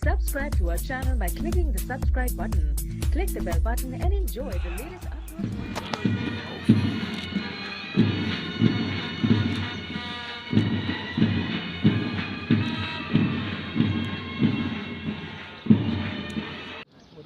Subscribe to our channel by clicking the subscribe button. Click the bell button and enjoy the latest uploads.